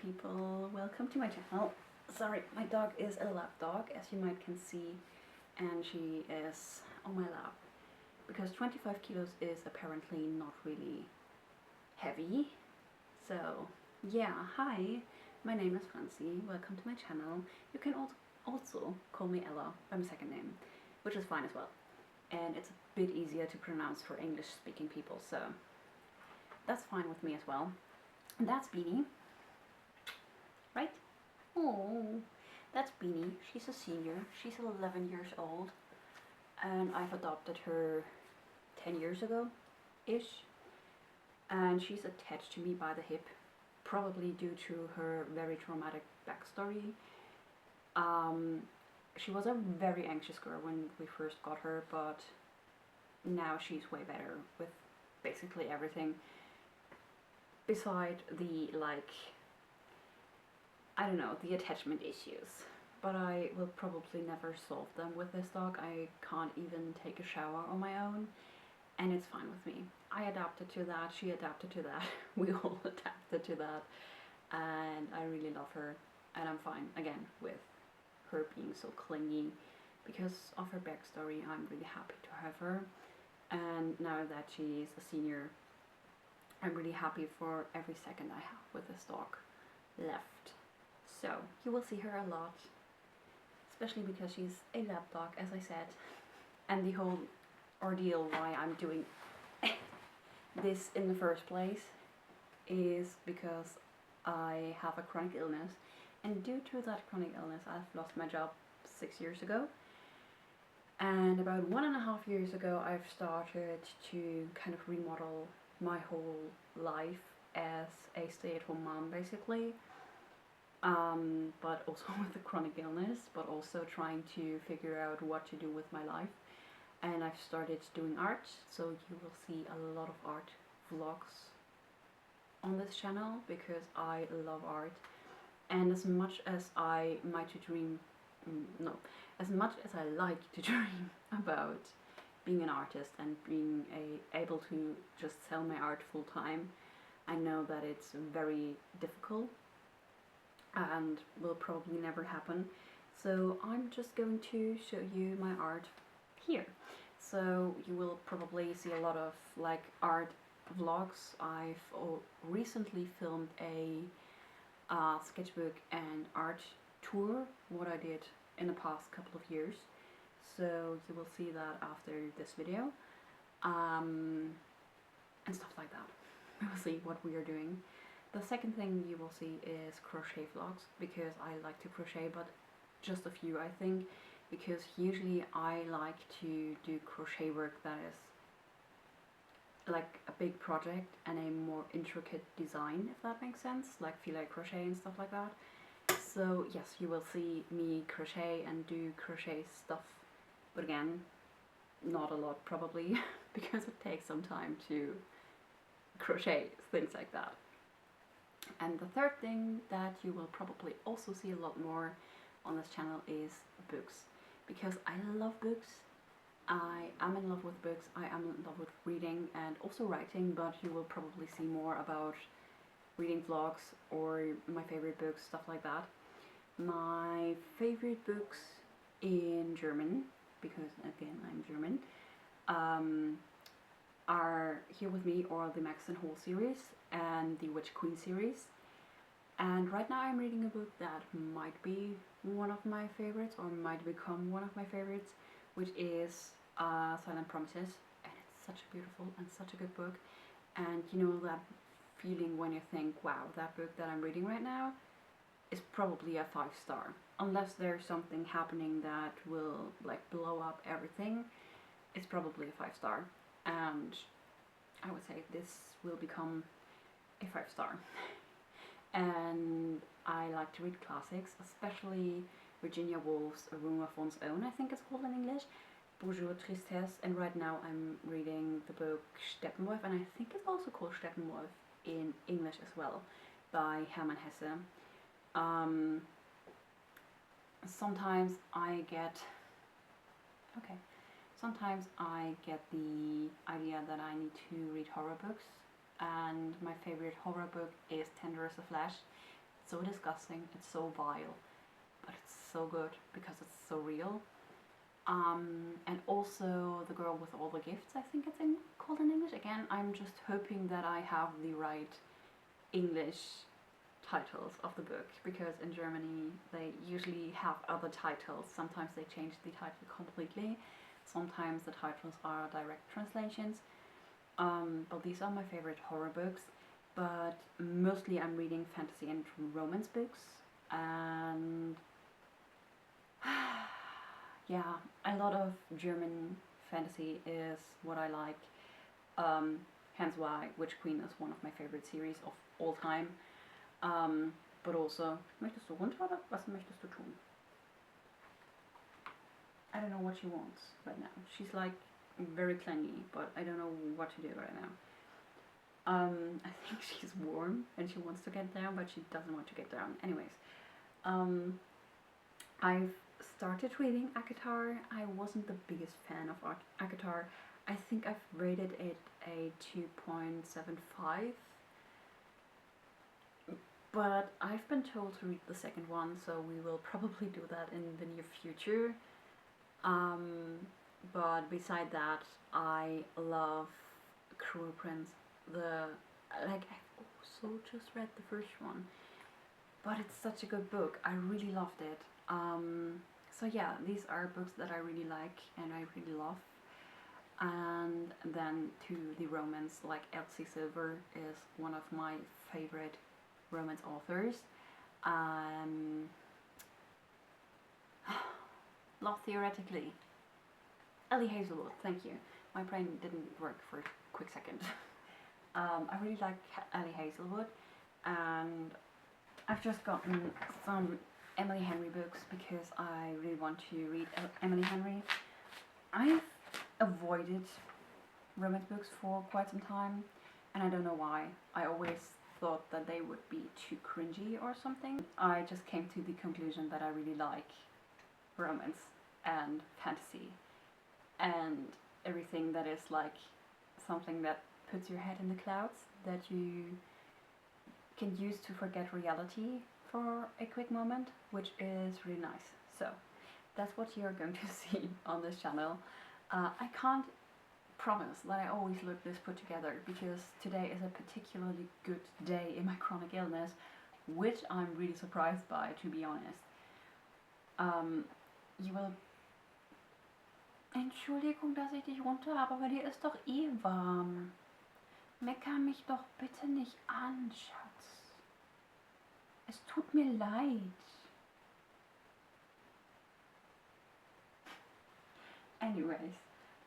people, welcome to my channel. Sorry, my dog is a lap dog, as you might can see, and she is on my lap because 25 kilos is apparently not really heavy. So yeah, hi, my name is Francie, welcome to my channel. You can also call me Ella by my second name, which is fine as well, and it's a bit easier to pronounce for English speaking people, so that's fine with me as well. And that's Beanie, right? Oh, that's Beanie. She's a senior. She's 11 years old, and I've adopted her 10 years ago-ish, and she's attached to me by the hip, probably due to her very traumatic backstory. She was a very anxious girl when we first got her, but now she's way better with basically everything, beside the, I don't know, the attachment issues. But I will probably never solve them with this dog. I can't even take a shower on my own, and it's fine with me. I adapted to that, she adapted to that, we all adapted to that, and I really love her, and I'm fine, again, with her being so clingy. Because of her backstory, I'm really happy to have her, and now that she's a senior, I'm really happy for every second I have with this dog left. So, you will see her a lot, especially because she's a lap dog, as I said. And the whole ordeal why I'm doing this in the first place is because I have a chronic illness, and due to that chronic illness I've lost my job 6 years ago, and about 1.5 years ago I've started to kind of remodel my whole life as a stay-at-home mom, basically. But also with a chronic illness, but also trying to figure out what to do with my life. And I've started doing art, so you will see a lot of art vlogs on this channel because I love art. And as much as I as much as I like to dream about being an artist and being able to just sell my art full time, I know that it's very difficult and will probably never happen. So I'm just going to show you my art here. So you will probably see a lot of art vlogs. I've recently filmed a sketchbook and art tour, what I did in the past couple of years. So you will see that after this video, and stuff like that. We will see what we are doing. The second thing you will see is crochet vlogs, because I like to crochet, but just a few, I think, because usually I like to do crochet work that is like a big project and a more intricate design, if that makes sense, like filet crochet and stuff like that. So yes, you will see me crochet and do crochet stuff, but again, not a lot probably, because it takes some time to crochet things like that. And the third thing that you will probably also see a lot more on this channel is books, because I love books. I am in love with books, I am in love with reading and also writing, but you will probably see more about reading vlogs or my favorite books, stuff like that. My favorite books in German, because again I'm German, are Here With Me, or the Max and Hole series and the Witch Queen series. And right now I'm reading a book that might be one of my favorites, or might become one of my favorites, which is Silent Promises, and it's such a beautiful and such a good book. And you know that feeling when you think, wow, that book that I'm reading right now is probably a 5-star, unless there's something happening that will blow up everything. It's probably a 5-star, and I would say this will become a 5-star. And I like to read classics, especially Virginia Woolf's A Room of One's Own, I think it's called in English, Bourgeois Tristesse, and right now I'm reading the book Steppenwolf, and I think it's also called Steppenwolf in English as well, by Hermann Hesse. Sometimes I get the idea that I need to read horror books, and my favorite horror book is Tender as a Flash. so disgusting, it's so vile, but it's so good because it's so real. And also The Girl with All the Gifts, I think it's called in English. Again, I'm just hoping that I have the right English titles of the book, because in Germany they usually have other titles. Sometimes they change the title completely, sometimes the titles are direct translations. But these are my favorite horror books, but mostly I'm reading fantasy and romance books, and yeah, a lot of German fantasy is what I like. Hence why Witch Queen is one of my favorite series of all time. But also, möchtest du runter oder was möchtest du tun? I don't know what she wants right now. She's like very clingy, but I don't know what to do right now. I think she's warm and she wants to get down, but she doesn't want to get down. Anyways, I've started reading ACOTAR. I wasn't the biggest fan of ACOTAR. I think I've rated it a 2.75. But I've been told to read the second one, so we will probably do that in the near future. But beside that, I love Cruel Prince. I've also just read the first one, but it's such a good book. I really loved it. So yeah, these are books that I really like and I really love. And then to the romance, like Elsie Silver is one of my favorite romance authors. Love Theoretically. Ellie Hazelwood, thank you. My brain didn't work for a quick second. I really like Ellie Hazelwood, and I've just gotten some Emily Henry books because I really want to read Emily Henry. I've avoided romance books for quite some time, and I don't know why. I always thought that they would be too cringy or something. I just came to the conclusion that I really like romance and fantasy and everything that is like something that puts your head in the clouds, that you can use to forget reality for a quick moment, which is really nice. So that's what you're going to see on this channel. I can't promise that I always look this put together, because today is a particularly good day in my chronic illness, which I'm really surprised by, to be honest. You will... Entschuldigung, dass ich dich runter habe, aber dir ist doch eh warm. Mecker mich doch bitte nicht an, Schatz. Es tut mir leid. Anyways,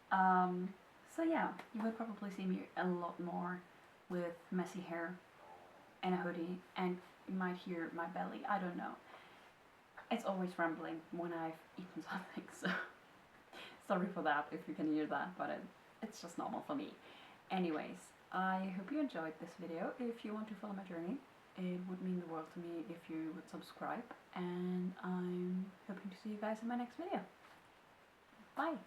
so yeah, you will probably see me a lot more with messy hair and a hoodie, and you might hear my belly, I don't know. It's always rumbling when I've eaten something, so sorry for that if you can hear that, but it's just normal for me. Anyways, I hope you enjoyed this video. If you want to follow my journey, it would mean the world to me if you would subscribe, and I'm hoping to see you guys in my next video. Bye!